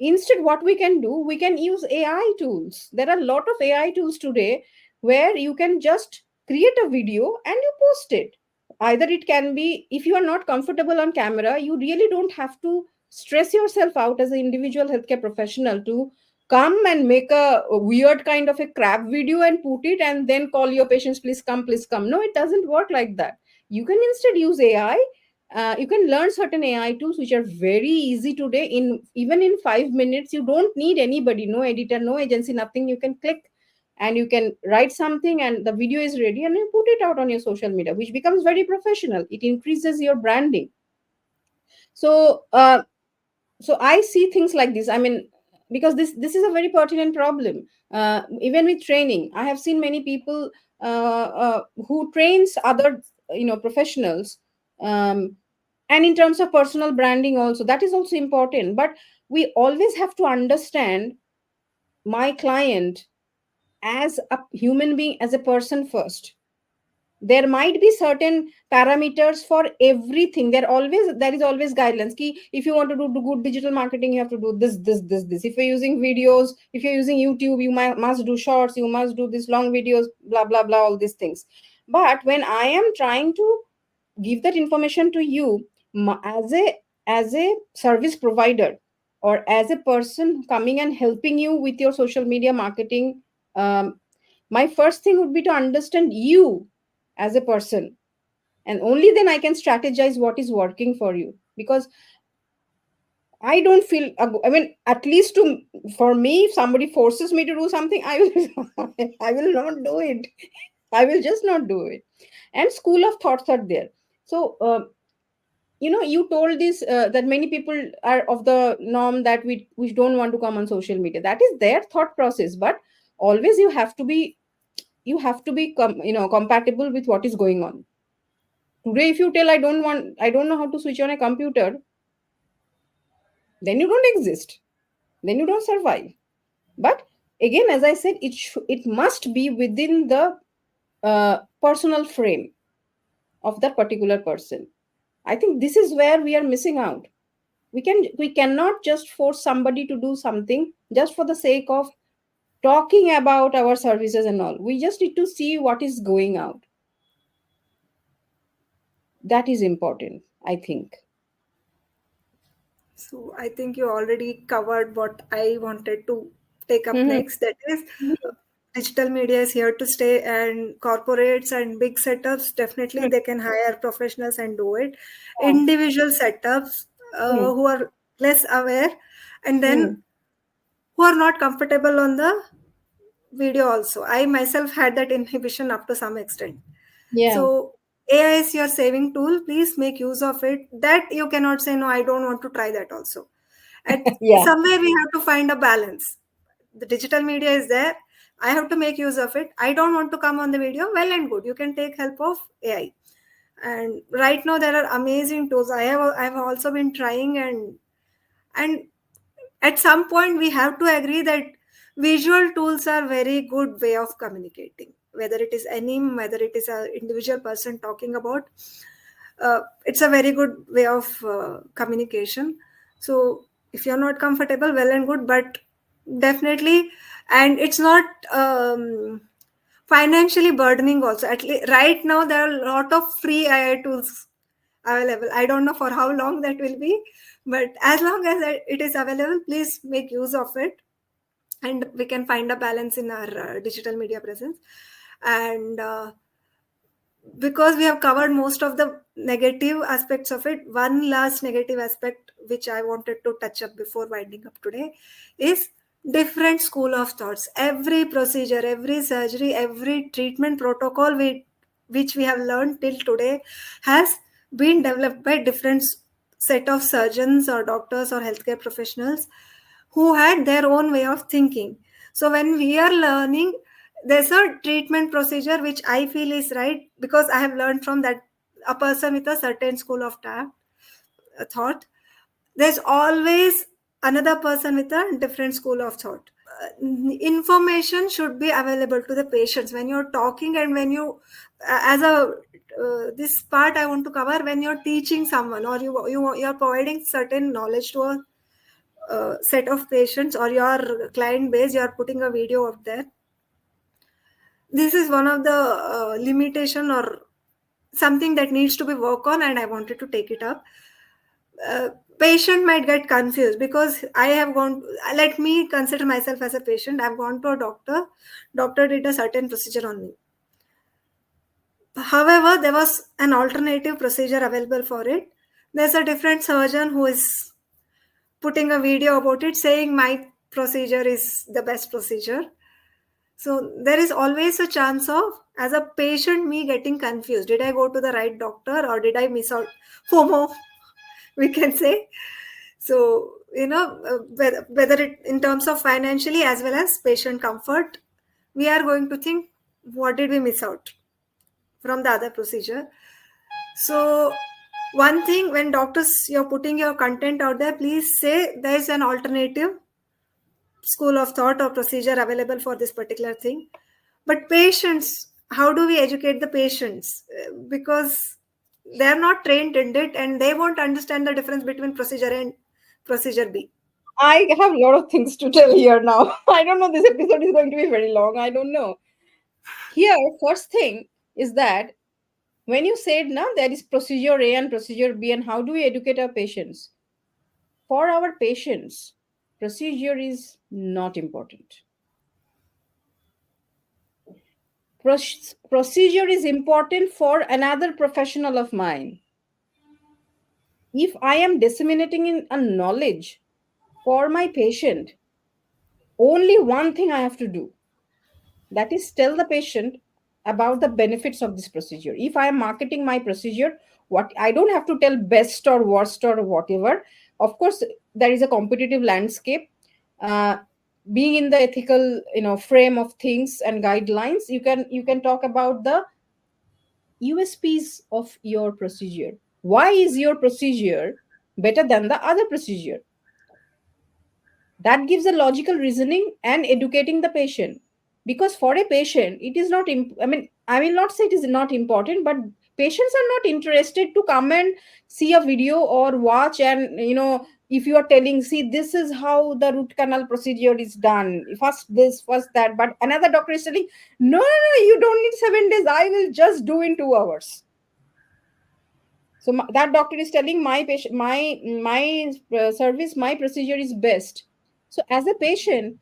Instead, what we can do, we can use AI tools. There are a lot of AI tools today where you can just create a video and you post it. Either it can be, if you are not comfortable on camera, you really don't have to stress yourself out as an individual healthcare professional to come and make a weird kind of a crap video and put it and then call your patients, please come, please come. No, it doesn't work like that. You can instead use AI. You can learn certain AI tools which are very easy today. In even in 5 minutes, you don't need anybody, no editor, no agency, nothing. You can click and you can write something, and the video is ready, and you put it out on your social media, which becomes very professional. It increases your branding. So, so I see things like this. I mean, because this is a very pertinent problem. Even with training, I have seen many people who trains other professionals. And in terms of personal branding also, that is also important, but we always have to understand my client as a human being, as a person first. There might be certain parameters for everything. There is always guidelines. Ki if you want to do good digital marketing, you have to do this. If you're using videos, if you're using YouTube, you must do shorts, you must do these long videos, blah blah blah, all these things. But when I am trying to give that information to you, as a service provider, or as a person coming and helping you with your social media marketing, um, my first thing would be to understand you as a person, and only then I can strategize what is working for you. Because I don't feel, I mean, at least for me, if somebody forces me to do something, I will I will not do it. I will just not do it. And school of thoughts are there. So you told this, that many people are of the norm that we don't want to come on social media. That is their thought process. But always you have to be compatible with what is going on. Today if you tell I don't know how to switch on a computer, then you don't exist, then you don't survive. But again, as I said, it must be within the personal frame of that particular person. I think this is where we are missing out. We cannot just force somebody to do something just for the sake of talking about our services and all. We just need to see what is going out. That is important, I think. So I think you already covered what I wanted to take up Mhm. next. That is, digital media is here to stay, and corporates and big setups definitely they can hire professionals and do it. Individual setups Mhm. who are less aware, and Mhm. then who are not comfortable on the video also. I myself had that inhibition up to some extent. Yeah. So AI is your saving tool. Please make use of it. That you cannot say no, I don't want to try that also. At Yeah. somewhere we have to find a balance. The digital media is there. I have to make use of it. I don't want to come on the video. Well and good. You can take help of AI. And right now there are amazing tools. I have also been trying, and at some point we have to agree that visual tools are very good way of communicating, whether it is anime, whether it is an individual person talking about, it's a very good way of communication. So if you're not comfortable, well and good, but definitely, and it's not financially burdening also. At least right now there are a lot of free AI tools available. I don't know for how long that will be, but as long as it is available, please make use of it, and we can find a balance in our digital media presence. And because we have covered most of the negative aspects of it, one last negative aspect which I wanted to touch up before winding up today is different school of thoughts. Every procedure, every surgery, every treatment protocol which we have learned till today has been developed by different set of surgeons or doctors or healthcare professionals who had their own way of thinking. So when we are learning, there's a treatment procedure which I feel is right because I have learned from that a person with a certain school of thought. There's always another person with a different school of thought. Information should be available to the patients when you're talking, and when you as a this part I want to cover, when you're teaching someone or you're providing certain knowledge to a set of patients or your client base, you're putting a video up there. This is one of the limitation or something that needs to be worked on, and I wanted to take it up. Patient might get confused because I have gone, let me consider myself as a patient. I've gone to a doctor did a certain procedure on me. However, there was an alternative procedure available for it. There's a different surgeon who is putting a video about it saying my procedure is the best procedure. So there is always a chance of, as a patient, me getting confused. Did I go to the right doctor or did I miss out? FOMO, we can say. So, whether it in terms of financially as well as patient comfort, we are going to think, what did we miss out from the other procedure? So, one thing, when doctors, you're putting your content out there, please say there is an alternative school of thought or procedure available for this particular thing. But patients, how do we educate the patients? Because they're not trained in it and they won't understand the difference between procedure and procedure B. I have a lot of things to tell here now. I don't know, this episode is going to be very long. I don't know. Here, first thing is that when you said now there is procedure A and procedure B, and how do we educate our patients? For our patients, procedure is not important. Procedure is important for another professional of mine. If I am disseminating in a knowledge for my patient, only one thing I have to do, that is tell the patient about the benefits of this procedure. If I am marketing my procedure, what I don't have to tell best or worst or whatever. Of course, there is a competitive landscape. being in the ethical frame of things and guidelines, you can talk about the USPs of your procedure. Why is your procedure better than the other procedure? That gives a logical reasoning and educating the patient. Because for a patient, it is not, I will not say it is not important, but patients are not interested to come and see a video or watch and, if you are telling, see, this is how the root canal procedure is done, first this, first that, but another doctor is telling, no, no, no, you don't need 7 days, I will just do in 2 hours. So that doctor is telling my patient, my service, my procedure is best. So as a patient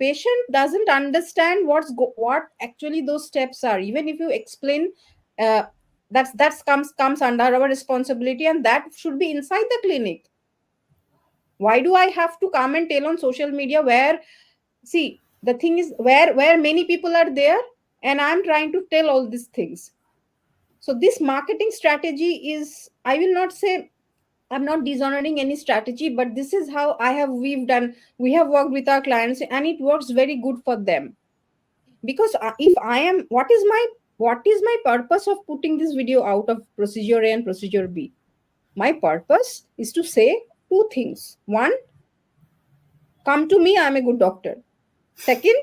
doesn't understand what actually those steps are. Even if you explain, uh, that's comes under our responsibility, and that should be inside the clinic. Why do I have to come and tell on social media, where, see, the thing is, where many people are there, and I'm trying to tell all these things. So this marketing strategy is, I will not say, I'm not dishonoring any strategy, but this is how we've done. We have worked with our clients, and it works very good for them. Because if I am, what is my purpose of putting this video out of procedure A and procedure B? My purpose is to say two things. One, come to me, I'm a good doctor. Second,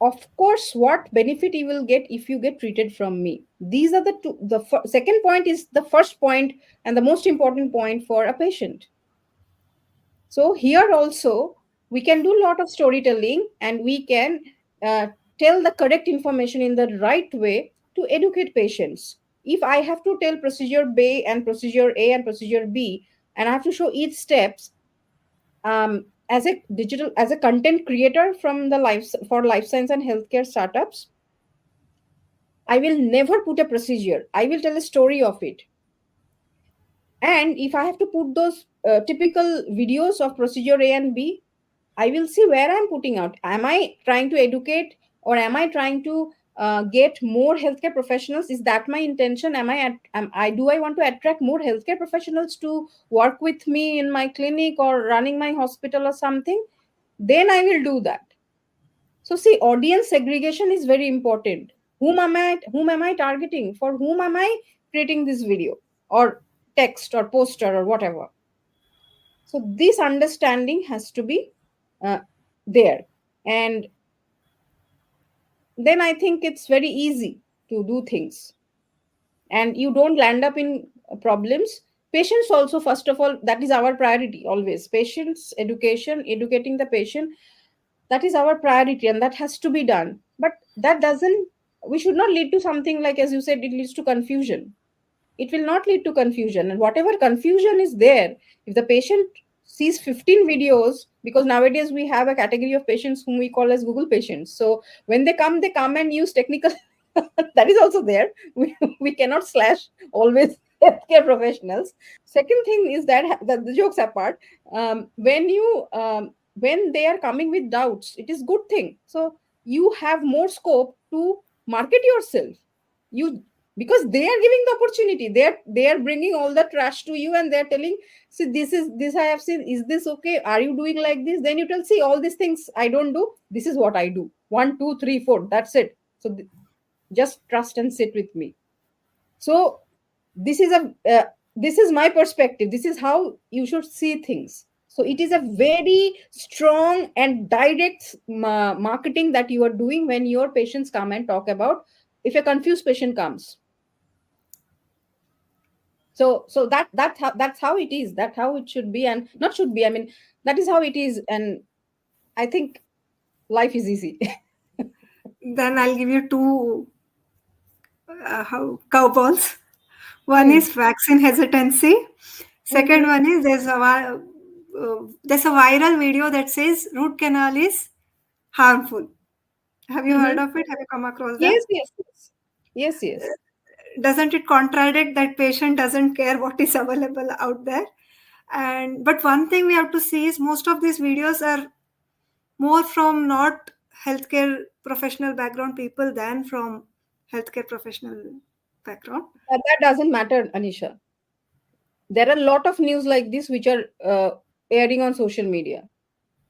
of course, what benefit you will get if you get treated from me. These are the two. The second point is the first point and the most important point for a patient. So here also we can do a lot of storytelling, and we can uh, tell the correct information in the right way to educate patients. If I have to tell procedure B and procedure A and procedure B, and I have to show each steps, as a content creator from the life science and healthcare startups, I will never put a procedure. I will tell a story of it. And if I have to put those typical videos of procedure A and B, I will see where I'm putting out. Am I trying to educate, or am I trying to get more healthcare professionals? Is that my intention? Do I want to attract more healthcare professionals to work with me in my clinic or running my hospital or something? Then I will do that. So see, audience segregation is very important. Whom am I targeting? For whom am I creating this video or text or poster or whatever? So this understanding has to be uh, there. And then I think it's very easy to do things, and you don't land up in problems. Patients also, first of all, that is our priority always. Patients education, educating the patient, that is our priority, and that has to be done. But that doesn't, we should not lead to something like, as you said, it leads to confusion. It will not lead to confusion. And whatever confusion is there, if the patient sees 15 videos, because nowadays we have a category of patients whom we call as Google patients. So when they come and use technical that is also there. We cannot slash always healthcare professionals. Second thing is that, the jokes apart, when they are coming with doubts, it is good thing. So you have more scope to market yourself. You, because they are giving the opportunity, they are bringing all the trash to you, and they're telling, see, this I have seen, is this okay, are you doing like this? Then you tell, see, all these things I don't do, this is what I do, 1 2 3 4, that's it. So just trust and sit with me. So this is this is my perspective, this is how you should see things. So it is a very strong and direct marketing that you are doing when your patients come and talk about, if a confused patient comes. So that's how it is, that's how it should be, and not should be, I mean, that is how it is. And I think life is easy. Then I'll give you two how curveballs. One is vaccine hesitancy. Second one is there's a viral video that says root canal is harmful. Have you heard of it? Have you come across that? Yes. Doesn't it contradict that patient doesn't care what is available out there? And but one thing we have to see is most of these videos are more from not healthcare professional background people than from healthcare professional background. That doesn't matter, Anisha. There are a lot of news like this which are airing on social media.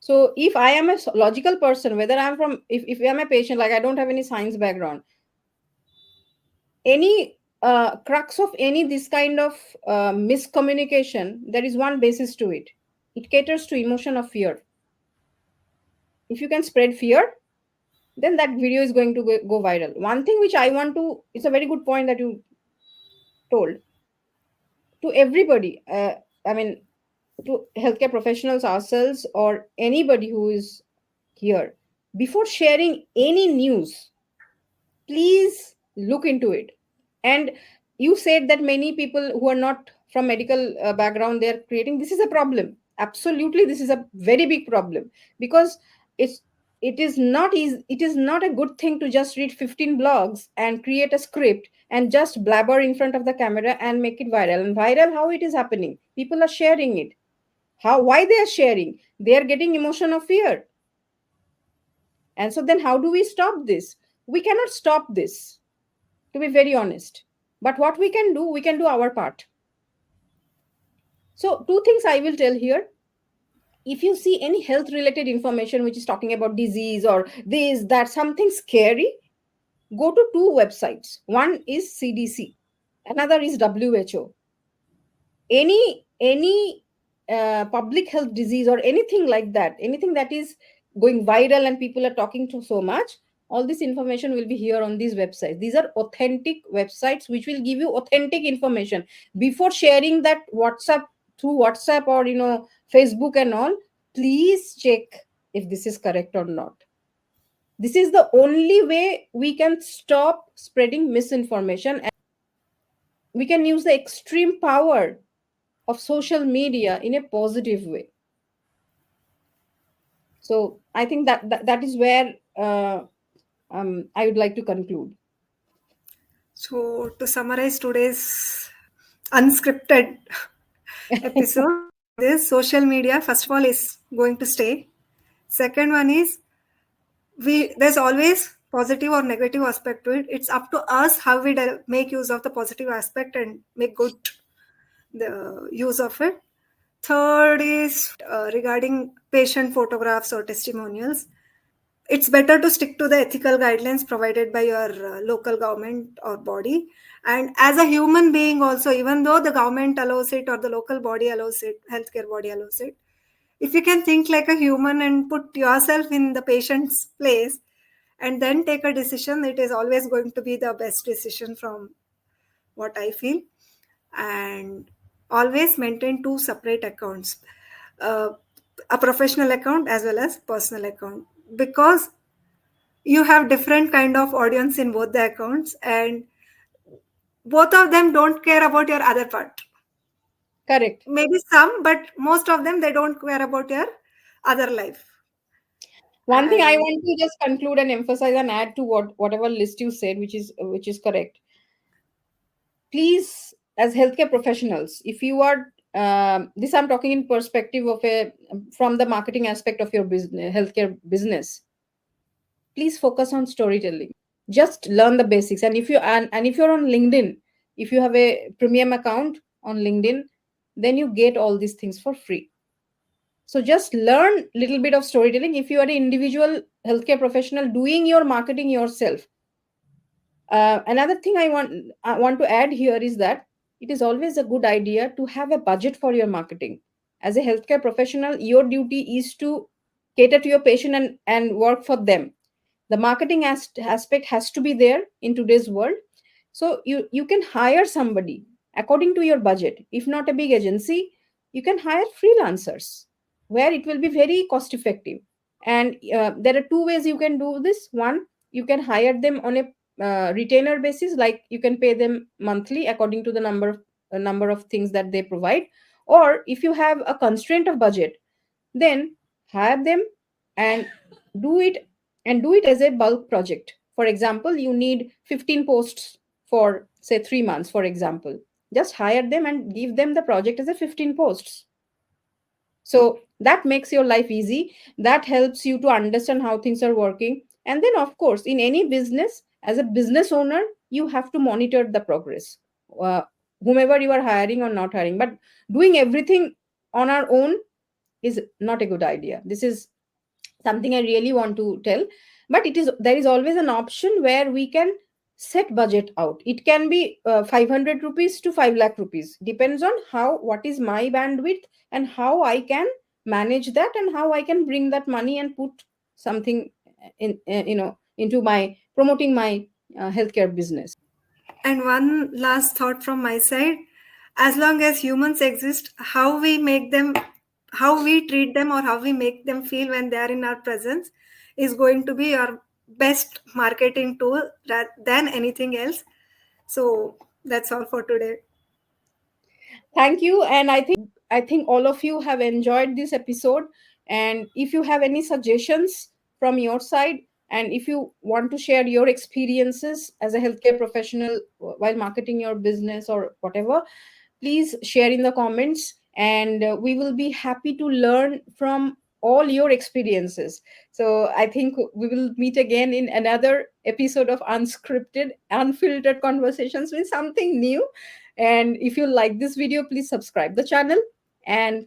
So if I am a logical person, whether I'm from, if I'm a patient, like I don't have any science background, any crux of any this kind of miscommunication, there is one basis to it. It caters to emotion of fear. If you can spread fear, then that video is going to go viral. One thing which I want to, it's a very good point that you told, to everybody, I mean, to healthcare professionals, ourselves, or anybody who is here, before sharing any news, please look into it. And you said that many people who are not from medical background, they are creating, this is a problem. Absolutely, this is a very big problem, because it's, it is not easy, it is not a good thing to just read 15 blogs and create a script and just blabber in front of the camera and make it viral. And viral, how it is happening, people are sharing it. How, why they are sharing? They are getting emotion of fear. And so then how do we stop this? We cannot stop this, to be very honest. But what we can do our part. So two things I will tell here. If you see any health related information which is talking about disease or this, that, something scary, go to two websites. One is CDC, another is WHO. Any public health disease or anything like that, anything that is going viral and people are talking to so much, all this information will be here on these websites. These are authentic websites which will give you authentic information. Before sharing that WhatsApp, through WhatsApp or Facebook and all, please check if this is correct or not. This is the only way we can stop spreading misinformation, and we can use the extreme power of social media in a positive way. So I think that is where I would like to conclude. So to summarize today's unscripted episode, this social media, first of all, is going to stay. Second one is, there's always positive or negative aspect to it. It's up to us how we make use of the positive aspect and make good the use of it. Third is regarding patient photographs or testimonials. It's better to stick to the ethical guidelines provided by your local government or body. And as a human being also, even though the government allows it or the local body allows it, healthcare body allows it, if you can think like a human and put yourself in the patient's place and then take a decision, it is always going to be the best decision from what I feel. And always maintain two separate accounts, a professional account as well as personal account, because you have different kind of audience in both the accounts and both of them don't care about your other part. Correct. Maybe some, but most of them, they don't care about your other life. One thing I want to just conclude and emphasize and add to whatever list you said, which is correct. Please, as healthcare professionals, if you are this, I'm talking in perspective of from the marketing aspect of your business, healthcare business. Please focus on storytelling. Just learn the basics. And if you and if you're on LinkedIn, if you have a premium account on LinkedIn, then you get all these things for free. So just learn little bit of storytelling. If you are an individual healthcare professional doing your marketing yourself, another thing I want to add here is that it is always a good idea to have a budget for your marketing. As a healthcare professional, your duty is to cater to your patient and work for them. The marketing aspect has to be there in today's world. So you can hire somebody according to your budget. If not a big agency, you can hire freelancers where it will be very cost effective. And there are two ways you can do this. One, you can hire them on a retainer basis, like you can pay them monthly according to the number of things that they provide. Or if you have a constraint of budget, then hire them and do it as a bulk project. For example, you need 15 posts for say 3 months, for example. Just hire them and give them the project as a 15 posts. So that makes your life easy. That helps you to understand how things are working. And then, of course, in any business, as a business owner, you have to monitor the progress, whomever you are hiring or not hiring. But doing everything on our own is not a good idea. This is something I really want to tell. But there is always an option where we can set budget out. It can be 500 rupees to 5 lakh rupees, depends on how, what is my bandwidth, and how I can manage that, and how I can bring that money and put something in, into my promoting my healthcare business. And one last thought from my side, as long as humans exist, how we treat them or how we make them feel when they are in our presence is going to be our best marketing tool than anything else. So that's all for today. Thank you. And I think all of you have enjoyed this episode. And if you have any suggestions from your side, and if you want to share your experiences as a healthcare professional while marketing your business or whatever, please share in the comments, and we will be happy to learn from all your experiences. So I think we will meet again in another episode of unscripted, unfiltered conversations with something new. And if you like this video, please subscribe the channel, and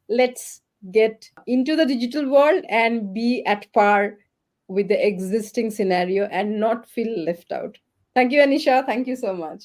let's get into the digital world and be at par with the existing scenario and not feel left out. Thank you, Anisha. Thank you so much.